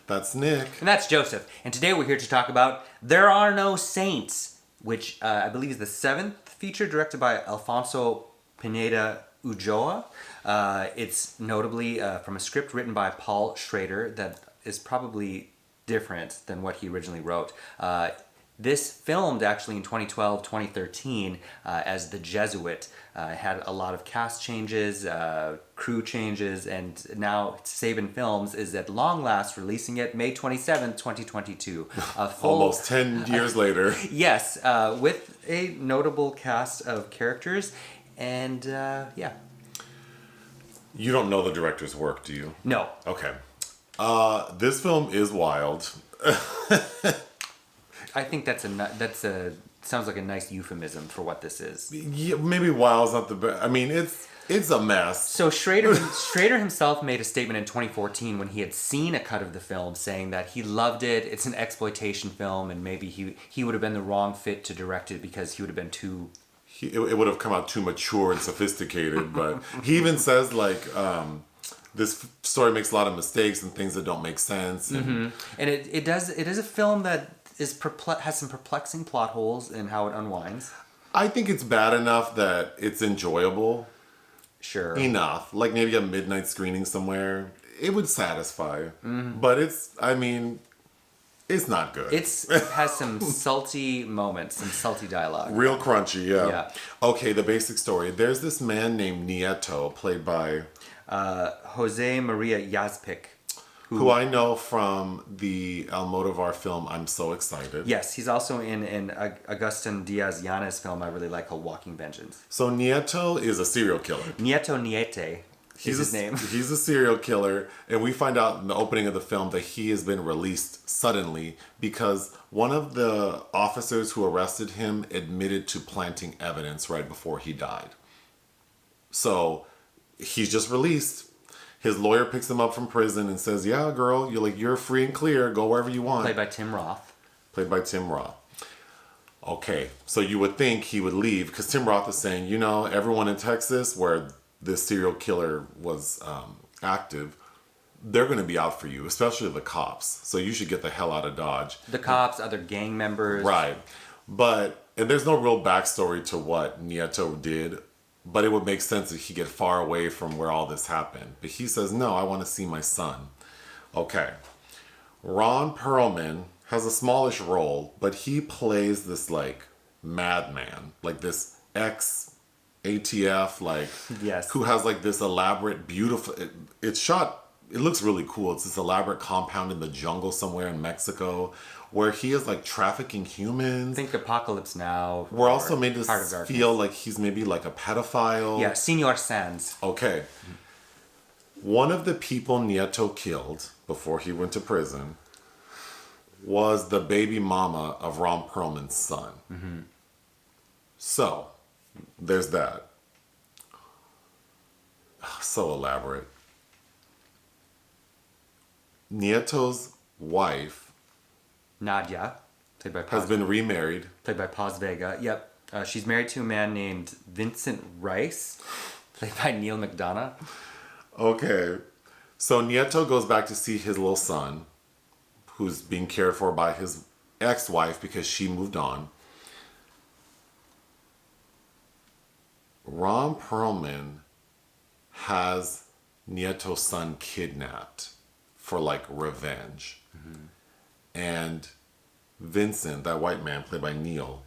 That's Nick. And that's Joseph. And today we're here to talk about There Are No Saints, which I believe is the 7th feature directed by Alfonso Pineda Ulloa. It's notably from a script written by Paul Schrader that is probably different than what he originally wrote. This filmed actually in 2012, 2013 as The Jesuit. Had a lot of cast changes, crew changes, and now Saban Films is at long last releasing it May 27th, 2022. Almost 10 years later. Yes, with a notable cast of characters, and yeah. You don't know the director's work, do you? No. Okay. This film is wild. I think that's a sounds like a nice euphemism for what this is. Yeah, maybe wild's not the best. I mean, it's a mess. So Schrader himself made a statement in 2014 when he had seen a cut of the film saying that he loved it. It's an exploitation film, and maybe he would have been the wrong fit to direct it because he would have been too... It would have come out too mature and sophisticated, but he even says like... this story makes a lot of mistakes and things that don't make sense. And, and it is a film that has some perplexing plot holes in how it unwinds. I think it's bad enough that it's enjoyable. Sure. Enough. Like maybe a midnight screening somewhere. It would satisfy. But it's not good. It has some salty moments, some salty dialogue. Real crunchy, Yeah. Okay, the basic story. There's this man named Nieto, played by... José María Yazpik. Who I know from the Almodovar film I'm So Excited. Yes, he's also in Agustin Diaz-Llanes film I really like called Walking Vengeance. So Nieto is a serial killer. Niente is his name. He's a serial killer, and we find out in the opening of the film that he has been released suddenly because one of the officers who arrested him admitted to planting evidence right before he died. So he's just released. His lawyer picks him up from prison and says, yeah, girl, you're free and clear. Go wherever you want. Played by Tim Roth. Okay, so you would think he would leave because Tim Roth is saying, everyone in Texas where this serial killer was active, they're going to be out for you, especially the cops. So you should get the hell out of Dodge. The cops, other gang members. Right. And there's no real backstory to what Nieto did. But it would make sense if he get far away from where all this happened. But he says, no, I want to see my son. Okay. Ron Perlman has a smallish role, but he plays this, madman. This ex-ATF, yes. Who has, this elaborate, beautiful... It's shot... It looks really cool. It's this elaborate compound in the jungle somewhere in Mexico where he is trafficking humans. Think Apocalypse Now. We're also made to feel like he's maybe a pedophile. Yeah, Senor Sands. Okay. One of the people Nieto killed before he went to prison was the baby mama of Ron Perlman's son. Mm-hmm. So, there's that. So elaborate. Nieto's wife... Nadia, played by has been remarried. Played by Paz Vega. Yep. She's married to a man named Vincent Rice, played by Neal McDonough. Okay. So Nieto goes back to see his little son, who's being cared for by his ex-wife because she moved on. Ron Perlman has Nieto's son kidnapped for revenge. Mm-hmm. And Vincent, that white man played by Neal,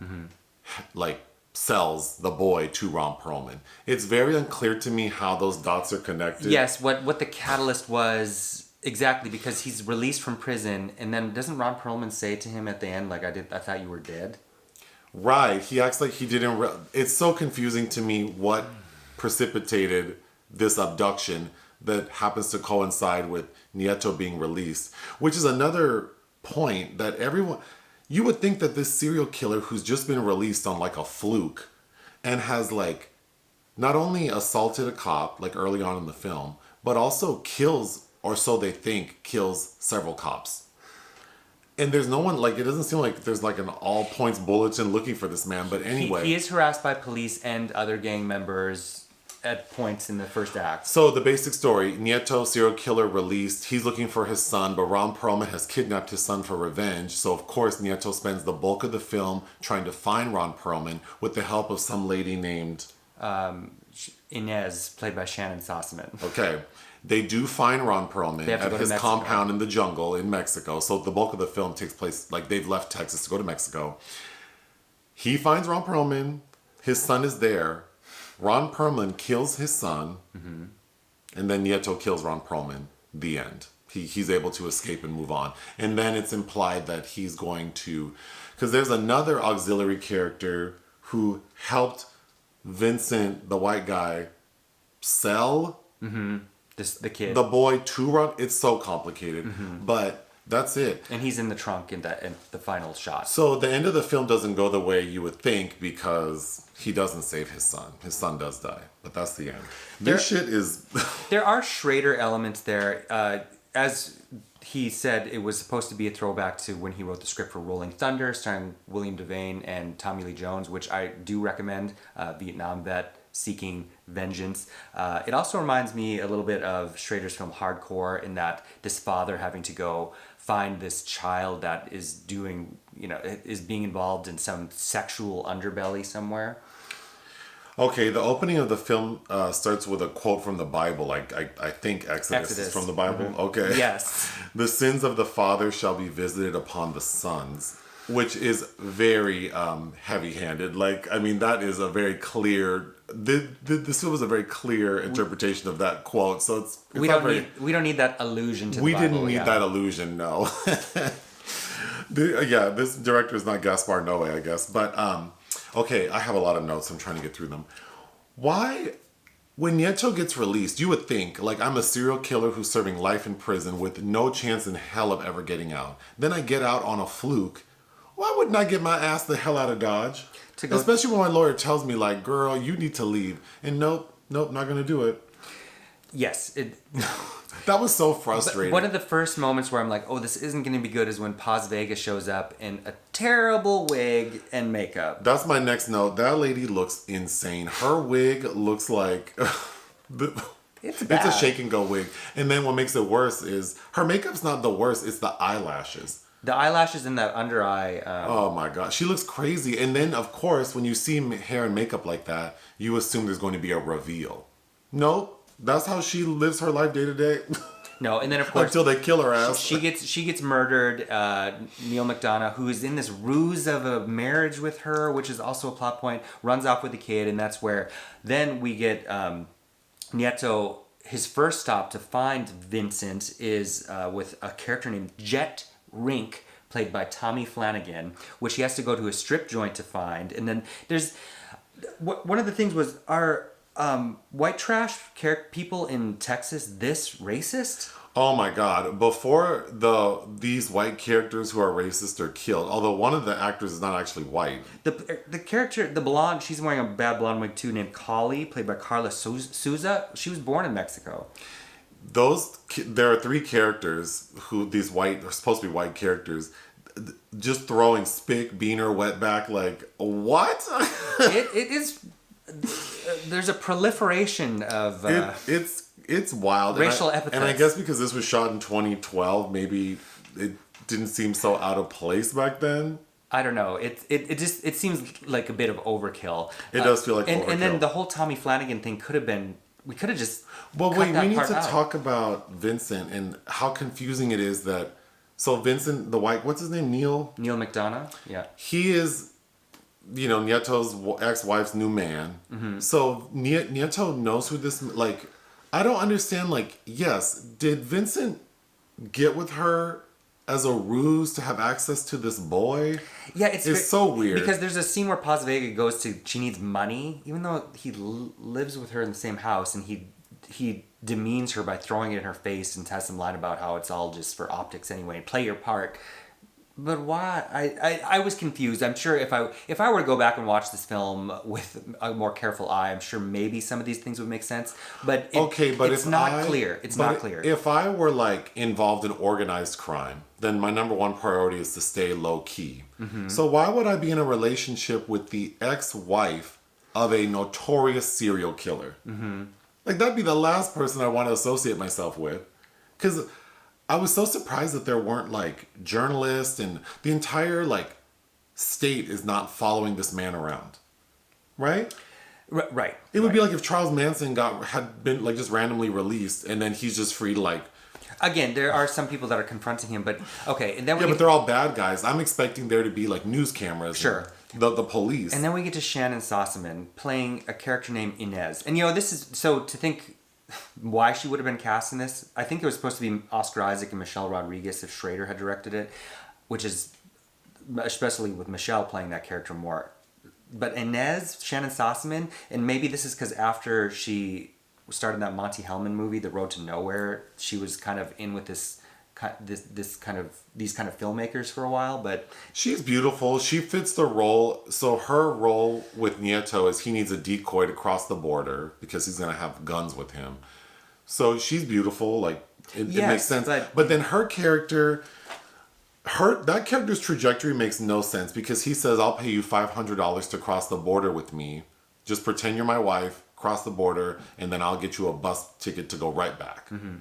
sells the boy to Ron Perlman. It's very unclear to me how those dots are connected. Yes, what the catalyst was exactly, because he's released from prison, and then doesn't Ron Perlman say to him at the end, I thought you were dead? Right. He acts like he didn't... It's so confusing to me what precipitated this abduction that happens to coincide with Nieto being released, which is another point that everyone... You would think that this serial killer who's just been released on a fluke and has not only assaulted a cop early on in the film, but also kills, or so they think, kills several cops. And there's no one, it doesn't seem like there's an all points bulletin looking for this man, but anyway. He is harassed by police and other gang members at points in the first act. So the basic story, Nieto, serial killer, released. He's looking for his son, but Ron Perlman has kidnapped his son for revenge. So of course, Nieto spends the bulk of the film trying to find Ron Perlman with the help of some lady named... Inez, played by Shannyn Sossamon. Okay. They do find Ron Perlman at his compound in the jungle in Mexico. So the bulk of the film takes place, like they've left Texas to go to Mexico. He finds Ron Perlman. His son is there. Ron Perlman kills his son. Mm-hmm. And then Nieto kills Ron Perlman. The end. He's able to escape and move on. And then it's implied that he's going to... Because there's another auxiliary character who helped Vincent, the white guy, sell... Mm-hmm. The kid. The boy to Ron. It's so complicated. Mm-hmm. But that's it. And he's in the trunk in the final shot. So the end of the film doesn't go the way you would think because he doesn't save his son. His son does die. But that's the end. This shit is... There are Schrader elements there. As he said, it was supposed to be a throwback to when he wrote the script for Rolling Thunder, starring William Devane and Tommy Lee Jones, which I do recommend. Vietnam vet seeking vengeance. It also reminds me a little bit of Schrader's film Hardcore, in that this father having to go find this child that is doing, is being involved in some sexual underbelly somewhere. Okay, the opening of the film starts with a quote from the Bible. I think Exodus is from the Bible. Mm-hmm. Okay. Yes. The sins of the father shall be visited upon the sons, which is very heavy-handed. That is a very clear... This was a very clear interpretation of that quote. So we don't need that allusion to the Bible. We didn't need that allusion, no. This director is not Gaspar Noé, I guess. But, okay, I have a lot of notes. I'm trying to get through them. Why, when Nieto gets released, you would think, I'm a serial killer who's serving life in prison with no chance in hell of ever getting out. Then I get out on a fluke. Why wouldn't I get my ass the hell out of Dodge? Especially when my lawyer tells me, girl, you need to leave. And nope, not going to do it. Yes. That was so frustrating. One of the first moments where I'm like, oh, this isn't going to be good is when Paz Vega shows up in a terrible wig and makeup. That's my next note. That lady looks insane. Her wig looks like... It's a shake and go wig. And then what makes it worse is her makeup's not the worst. It's the eyelashes. The eyelashes and that under eye. Oh my God. She looks crazy. And then, of course, when you see hair and makeup like that, you assume there's going to be a reveal. Nope. That's how she lives her life day to day. No, and then of course... Until they kill her ass. She gets murdered. Neal McDonough, who is in this ruse of a marriage with her, which is also a plot point, runs off with the kid. And that's where then we get Nieto... His first stop to find Vincent is with a character named Rink, played by Tommy Flanagan, which he has to go to a strip joint to find. And then there's... One of the things was, are white trash people in Texas this racist? Oh my God. Before these white characters who are racist are killed, although one of the actors is not actually white. The character, the blonde, she's wearing a bad blonde wig too, named Collie, played by Karla Souza. She was born in Mexico. There are three characters who these white, are supposed to be white characters, just throwing spick, beaner, wetback, what? It is... There's a proliferation of... It's wild. Racial epithets. And I guess because this was shot in 2012, maybe it didn't seem so out of place back then. I don't know. It seems like a bit of overkill. It does feel like overkill. And then the whole Tommy Flanagan thing could have been... We could have just... Well, wait, we need to talk about Vincent and how confusing it is that... So Vincent, the white... What's his name? Neal? Neal McDonough? Yeah. He is... Nieto's ex-wife's new man. Mm-hmm. So Nieto knows who this... I don't understand, yes, did Vincent get with her as a ruse to have access to this boy? Yeah, it's so weird. Because there's a scene where Paz Vega goes to... She needs money, even though he lives with her in the same house, and he demeans her by throwing it in her face and has some line about how it's all just for optics anyway. Play your part. But why? I was confused. I'm sure if I were to go back and watch this film with a more careful eye, I'm sure maybe some of these things would make sense. But it's not clear. It's not clear. If I were involved in organized crime, then my number one priority is to stay low key. Mm-hmm. So why would I be in a relationship with the ex-wife of a notorious serial killer. Mm-hmm. Like, that'd be the last person I want to associate myself with. Because I was so surprised that there weren't, like, journalists and the entire, like, state is not following this man around. Right? Right. It would be like if Charles Manson had been, like, just randomly released and then he's just free to, like... Again, there are some people that are confronting him, but okay. And then but they're all bad guys. I'm expecting there to be, like, news cameras. Sure. The police. And then we get to Shannyn Sossamon playing a character named Inez. And, this is... So, to think why she would have been cast in this, I think it was supposed to be Oscar Isaac and Michelle Rodriguez if Schrader had directed it, which is... Especially with Michelle playing that character more. But Inez, Shannyn Sossamon, and maybe this is because after she started that Monty Hellman movie, The Road to Nowhere, she was kind of in with these kind of filmmakers for a while. But she's beautiful. She fits the role. So her role with Nieto is he needs a decoy to cross the border because he's gonna have guns with him. So she's beautiful. Like it makes sense. But then her character. That character's trajectory makes no sense because he says, I'll pay you $500 to cross the border with me. Just pretend you're my wife, cross the border, and then I'll get you a bus ticket to go right back. Mm-hmm.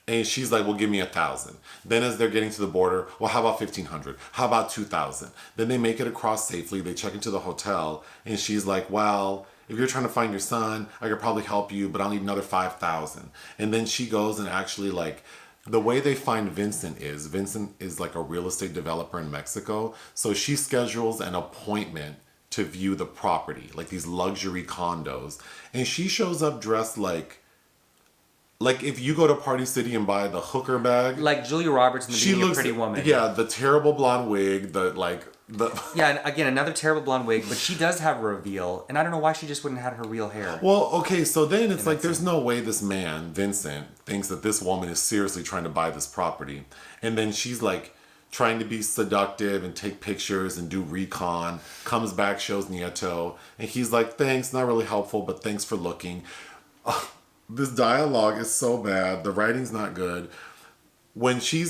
And she's like, well, give me $1,000. Then as they're getting to the border, well, how about $1,500? How about $2,000? Then they make it across safely. They check into the hotel. And she's like, well, if you're trying to find your son, I could probably help you, but I'll need another $5,000. And then she goes and actually, like, the way they find Vincent is like a real estate developer in Mexico. So she schedules an appointment to view the property, like these luxury condos. And she shows up dressed like if you go to Party City and buy the hooker bag. Like Julia Roberts in the beginning of Pretty Woman. Yeah, the terrible blonde wig, Yeah, and again, another terrible blonde wig, but she does have a reveal, and I don't know why she just wouldn't have had her real hair. Well, okay, so then it's like there's no way this man, Vincent, thinks that this woman is seriously trying to buy this property. And then she's like trying to be seductive and take pictures and do recon, comes back, shows Nieto, and he's like, thanks, not really helpful, but thanks for looking. This dialogue is so bad. The writing's not good. When she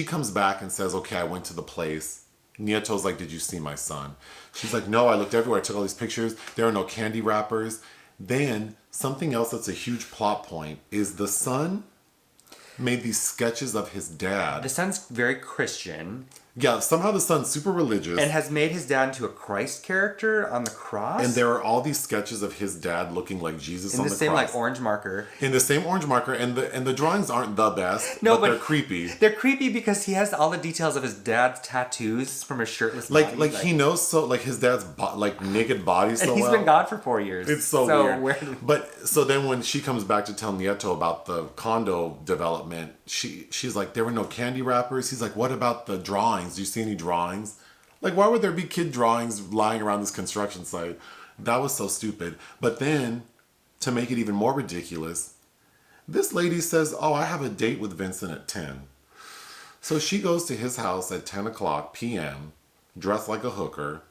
comes back and says, okay, I went to the place, Nieto's like, did you see my son? She's like, no, I looked everywhere. I took all these pictures. There are no candy wrappers. Then something else that's a huge plot point is the son made these sketches of his dad. The son's very Christian. Yeah, somehow the son's super religious. And has made his dad into a Christ character on the cross. And there are all these sketches of his dad looking like Jesus on the cross. In the same like orange marker. In the same orange marker, and the drawings aren't the best, but they're creepy. They're creepy because he has all the details of his dad's tattoos from his shirtless body. Like he knows his dad's naked body so well. And he's been gone for 4 years. It's so weird. But so then when she comes back to tell Nieto about the condo development, she's like, there were no candy wrappers. He's like, what about the drawings? Do you see any drawings? Like, why would there be kid drawings lying around this construction site? That was so stupid. But then, to make it even more ridiculous, this lady says, oh, I have a date with Vincent at 10. So she goes to his house at 10 o'clock p.m., dressed like a hooker,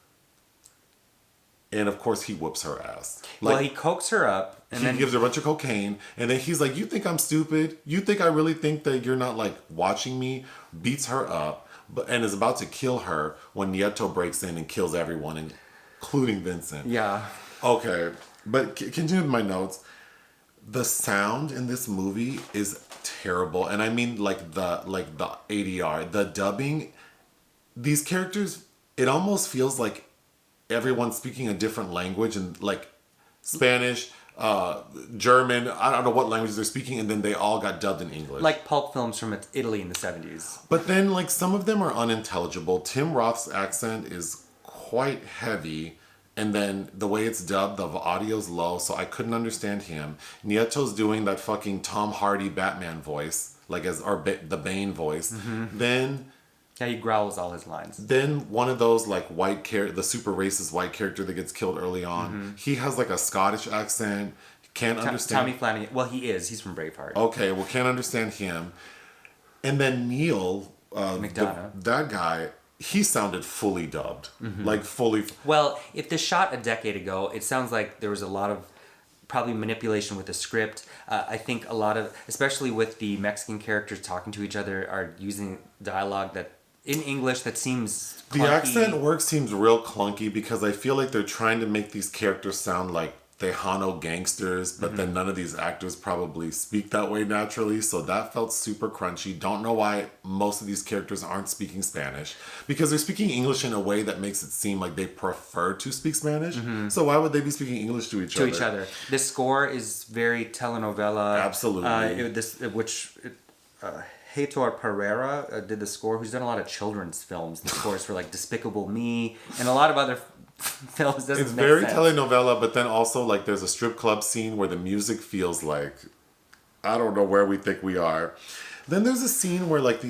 and of course he whoops her ass. Well, he cokes her up. And then gives her a bunch of cocaine, and then he's like, you think I'm stupid? You think I really think that you're not, like, watching me? Beats her up. And is about to kill her when Nieto breaks in and kills everyone, including Vincent. Yeah. Okay, but continue with my notes. The sound in this movie is terrible, and I mean like the ADR, the dubbing. These characters, it almost feels like everyone's speaking a different language, and like Spanish, German, I don't know what languages they're speaking, and then they all got dubbed in English. Like pulp films from Italy in the 70s. But then, like, some of them are unintelligible. Tim Roth's accent is quite heavy, and then the way it's dubbed, the audio's low, so I couldn't understand him. Nieto's doing that fucking Tom Hardy Batman voice, like the Bane voice. Mm-hmm. Then... Yeah, he growls all his lines. Then one of those, like, the super racist white character that gets killed early on, mm-hmm. He has, like, a Scottish accent. Can't understand. Tommy Flanagan. Well, he is. He's from Braveheart. Okay, well, can't understand him. And then Neal, McDonough. That guy, he sounded fully dubbed. Mm-hmm. Like, fully. Well, if this shot a decade ago, it sounds like there was a lot of probably manipulation with the script. I think a lot of, especially with the Mexican characters talking to each other, are using dialogue that in English that seems clunky. The accent work seems real clunky because I feel like they're trying to make these characters sound like Tejano gangsters, but then none of these actors probably speak that way naturally, so that felt super crunchy. Don't know why most of these characters aren't speaking Spanish, because they're speaking English in a way that makes it seem like they prefer to speak Spanish. So why would they be speaking English to each other? The score is very telenovela. Absolutely. Heitor Pereira did the score, who's done a lot of children's films. The scores for like Despicable Me and a lot of other films. It's very telenovela, but then also like there's a strip club scene where the music feels like, I don't know where we think we are. Then there's a scene where like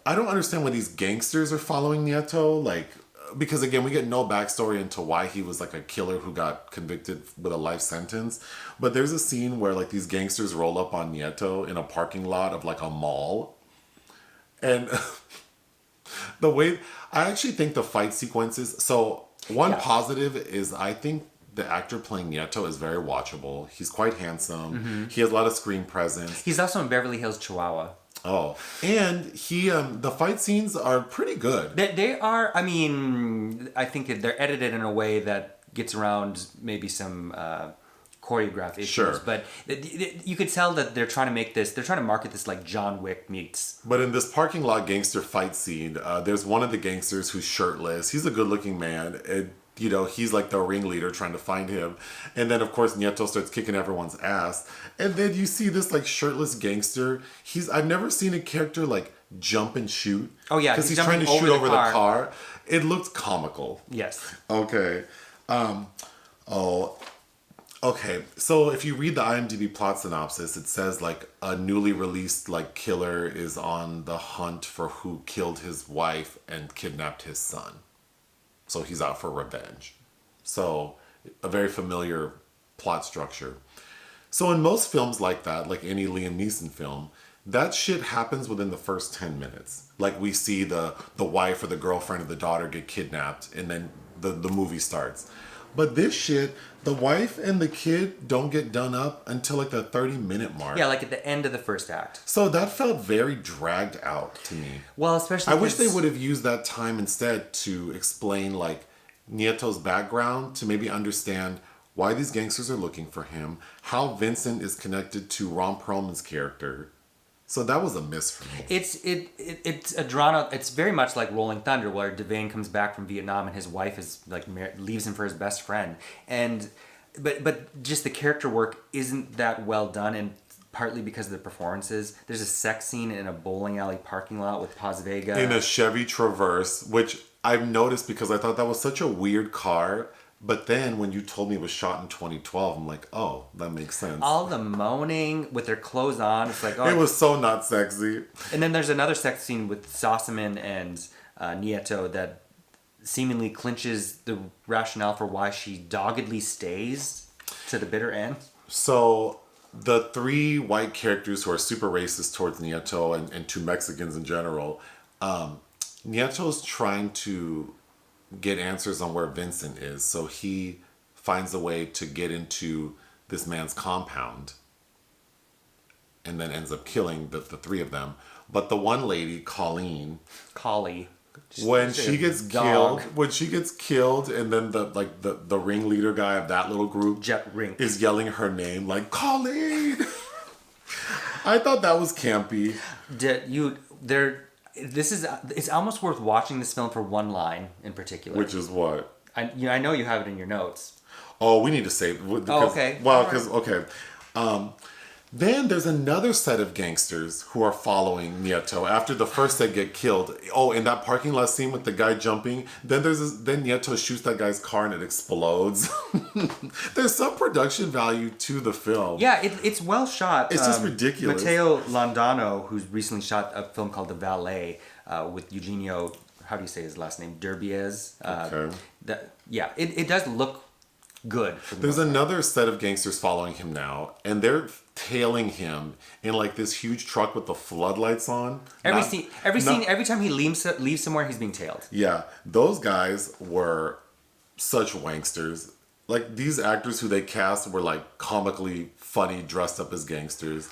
I don't understand why these gangsters are following Nieto, like, because again, we get no backstory into why he was like a killer who got convicted with a life sentence. But there's a scene where like these gangsters roll up on Nieto in a parking lot of like a mall. And the way, I actually think the fight sequences, so positive is I think the actor playing Nieto is very watchable. He's quite handsome. He has a lot of screen presence. He's also in Beverly Hills Chihuahua. Oh, and he the fight scenes are pretty good. They are. I mean, I think they're edited in a way that gets around maybe some choreographed issues. Sure. But you could tell that they're trying to make this. They're trying to market this like John Wick meets. But in this parking lot gangster fight scene, there's one of the gangsters who's shirtless. He's a good-looking man. And, you know, he's like the ringleader trying to find him. And then, of course, Nieto starts kicking everyone's ass. And then you see this, like, shirtless gangster. I've never seen a character, like, jump and shoot. Oh, yeah. Because he's trying to shoot over the car. It looked comical. Yes. Okay. Okay. So if you read the IMDb plot synopsis, it says, like, a newly released, like, killer is on the hunt for who killed his wife and kidnapped his son. So he's out for revenge. So a very familiar plot structure. So in most films like that, like any Liam Neeson film, that shit happens within the first 10 minutes. Like we see the wife or the girlfriend or the daughter get kidnapped and then the movie starts. But this shit, the wife and the kid don't get done up until like the 30-minute mark. Yeah, like at the end of the first act. So that felt very dragged out to me. Well, especially I wish they would have used that time instead to explain like Nieto's background, to maybe understand why these gangsters are looking for him, how Vincent is connected to Ron Perlman's character. So that was a miss for me. It's a drawn out. It's very much like Rolling Thunder, where Devane comes back from Vietnam and his wife is like leaves him for his best friend, but just the character work isn't that well done, and partly because of the performances. There's a sex scene in a bowling alley parking lot with Paz Vega in a Chevy Traverse, which I've noticed because I thought that was such a weird car. But then when you told me it was shot in 2012, I'm like, oh, that makes sense. All the moaning with their clothes on. It's like, oh. It was so not sexy. And then there's another sex scene with Sossamon and Nieto that seemingly clinches the rationale for why she doggedly stays to the bitter end. So the three white characters who are super racist towards Nieto and to Mexicans in general, Nieto's trying to get answers on where Vincent is. So he finds a way to get into this man's compound and then ends up killing the three of them. But the one lady, Collie, when she gets killed and then the ringleader guy of that little group Rink is yelling her name like Collie. I thought that was campy. It's almost worth watching this film for one line in particular. Which is what? I know you have it in your notes. Oh, we need to save it. Okay. Well, because, okay. Then there's another set of gangsters who are following Nieto after the first set get killed. Oh, in that parking lot scene with the guy jumping, then Nieto shoots that guy's car and it explodes. There's some production value to the film. Yeah, it's well shot. It's just ridiculous. Mateo Landano, who's recently shot a film called The Valet with Eugenio, how do you say his last name? Derbiez. Okay. It does look good. There's another set of gangsters following him now, and they're tailing him in like this huge truck with the floodlights on. Every time he leaves somewhere, he's being tailed. Yeah, those guys were such wanksters. Like these actors who they cast were like comically funny, dressed up as gangsters.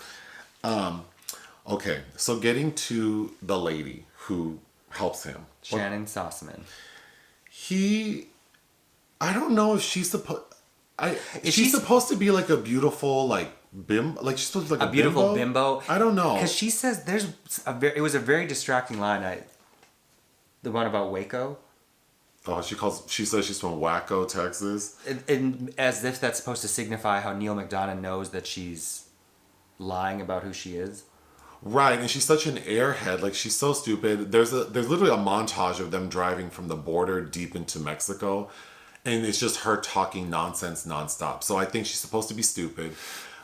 Okay, so getting to the lady who helps him. Shannyn Sossamon. I don't know if she's supposed. She's she supposed to be like a beautiful like she's supposed to be like a beautiful bimbo. I don't know, because she says it was a very distracting line. The one about Waco. Oh, she says she's from Waco, Texas. And as if that's supposed to signify how Neal McDonough knows that she's lying about who she is. Right, and she's such an airhead. Like, she's so stupid. There's literally a montage of them driving from the border deep into Mexico, and it's just her talking nonsense nonstop. So I think she's supposed to be stupid.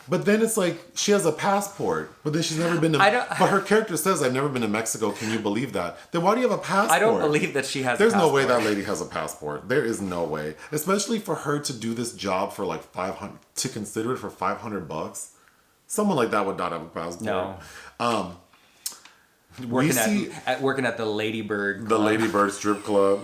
But then it's like, she has a passport, but then she's never been to... But her character says, I've never been to Mexico. Can you believe that? Then why do you have a passport? I don't believe that she has There's a passport. no way that lady has a passport. There is no way. Especially for her to do this job for like 500... To consider it for $500. Someone like that would not have a passport. No. Working at the Ladybird Club. The Ladybird strip club.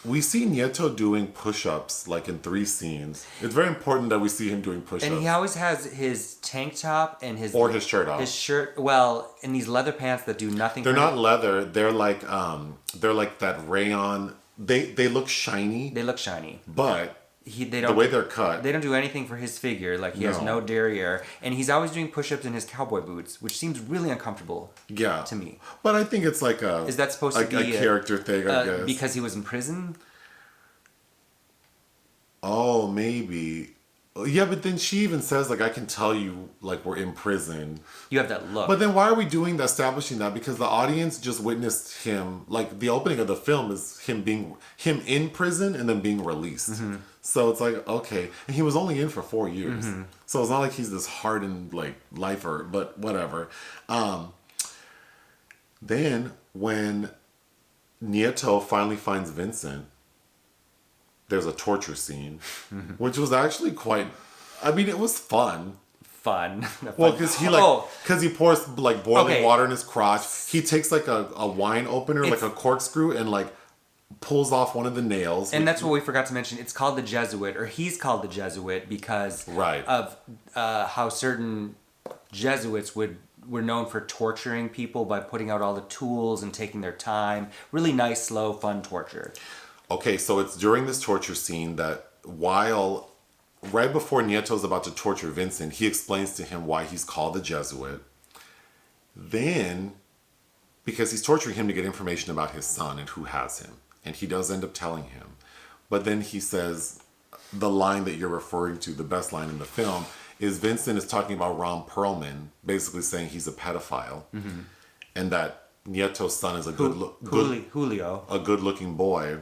We see Nieto doing push-ups like in 3 scenes. It's very important that we see him doing push-ups. And he always has his tank top and his shirt off. His shirt, well, in these leather pants that do nothing. They're not leather. They're like that rayon. They look shiny. They look shiny. But they don't, the way they're cut. They don't do anything for his figure. Like, he has no derriere. And he's always doing push-ups in his cowboy boots, which seems really uncomfortable to me. But I think it's like Is that supposed to be a character thing, I guess. Because he was in prison? Oh, maybe. Yeah, but then she even says, like, I can tell you, like, we're in prison. You have that look. But then why are we establishing that? Because the audience just witnessed him, like, the opening of the film is him in prison and then being released. Mm-hmm. So it's like, okay. And he was only in for 4 years. Mm-hmm. So it's not like he's this hardened, like, lifer, but whatever. Then when Nieto finally finds Vincent, there's a torture scene, which was actually it was fun. Fun. Well, because he pours like boiling water in his crotch. He takes like a wine opener, like a corkscrew, and like pulls off one of the nails. And that's what we forgot to mention. It's called the Jesuit, or he's called the Jesuit because of how certain Jesuits were known for torturing people by putting out all the tools and taking their time. Really nice, slow, fun torture. Okay, so it's during this torture scene that right before Nieto's about to torture Vincent, he explains to him why he's called the Jesuit. Then, because he's torturing him to get information about his son and who has him, and he does end up telling him. But then he says, the line that you're referring to, the best line in the film, is Vincent is talking about Ron Perlman, basically saying he's a pedophile, and that Nieto's son is a Julio, a good-looking boy.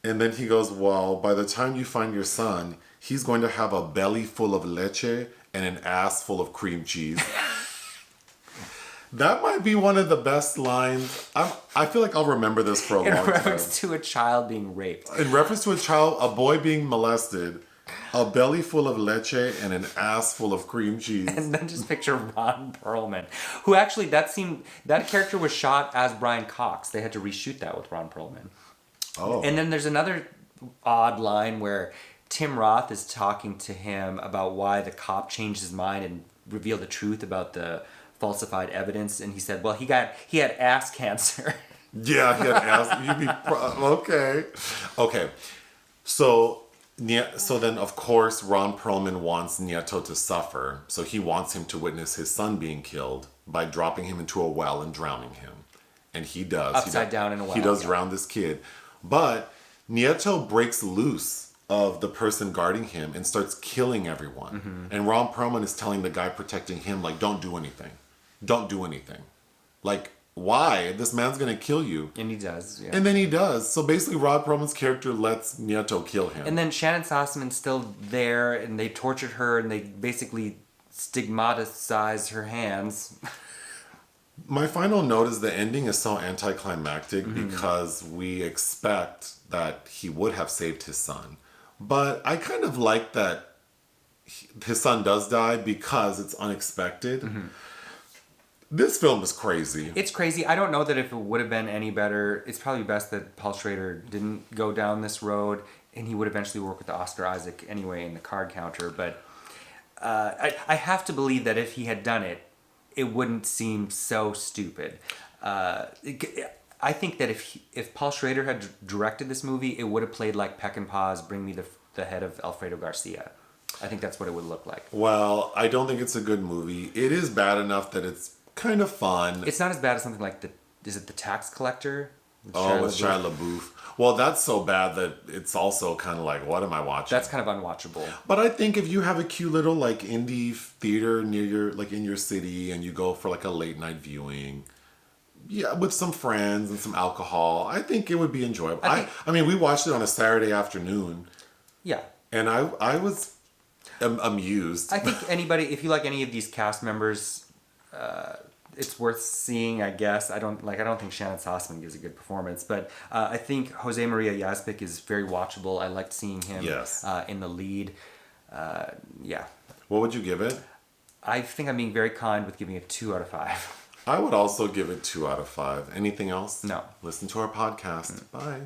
And then he goes, well, by the time you find your son, he's going to have a belly full of leche and an ass full of cream cheese. That might be one of the best lines. I feel like I'll remember this for a long time. In reference to a child being raped. In reference to a boy being molested, a belly full of leche and an ass full of cream cheese. And then just picture Ron Perlman, who actually, that character was shot as Brian Cox. They had to reshoot that with Ron Perlman. Oh. And then there's another odd line where Tim Roth is talking to him about why the cop changed his mind and revealed the truth about the falsified evidence. And he said, well, he had ass cancer. Yeah, he had ass. Okay. Okay. So then, of course, Ron Perlman wants Nieto to suffer. So he wants him to witness his son being killed by dropping him into a well and drowning him. And he does. Upside down in a well. He does drown this kid. But Nieto breaks loose of the person guarding him and starts killing everyone. Mm-hmm. And Ron Perlman is telling the guy protecting him, like, don't do anything. Don't do anything. Like, why? This man's going to kill you. And he does, yeah. And then he does. So basically, Ron Perlman's character lets Nieto kill him. And then Shannyn Sossamon's still there, and they tortured her, and they basically stigmatized her hands. My final note is the ending is so anticlimactic because we expect that he would have saved his son. But I kind of like that his son does die because it's unexpected. Mm-hmm. This film is crazy. It's crazy. I don't know that if it would have been any better. It's probably best that Paul Schrader didn't go down this road, and he would eventually work with Oscar Isaac anyway in the card counter. But I have to believe that if he had done it, it wouldn't seem so stupid. I think that if Paul Schrader had directed this movie, it would have played like Peck and Paz, Bring Me the Head of Alfredo Garcia. I think that's what it would look like. Well, I don't think it's a good movie. It is bad enough that it's kind of fun. It's not as bad as something like is it The Tax Collector? With Shia LaBeouf. Well, that's so bad that it's also kind of like, what am I watching? That's kind of unwatchable. But I think if you have a cute little like indie theater near your, like in your city, and you go for like a late night viewing, yeah, with some friends and some alcohol, I think it would be enjoyable. I mean, we watched it on a Saturday afternoon. Yeah. And I was amused. I think anybody, if you like any of these cast members, it's worth seeing, I guess. I don't think Shannyn Sossamon gives a good performance, but I think José María Yazpik is very watchable. I liked seeing him in the lead. Yeah. What would you give it? I think I'm being very kind with giving it 2 out of 5. I would also give it 2 out of 5. Anything else? No. Listen to our podcast. Bye.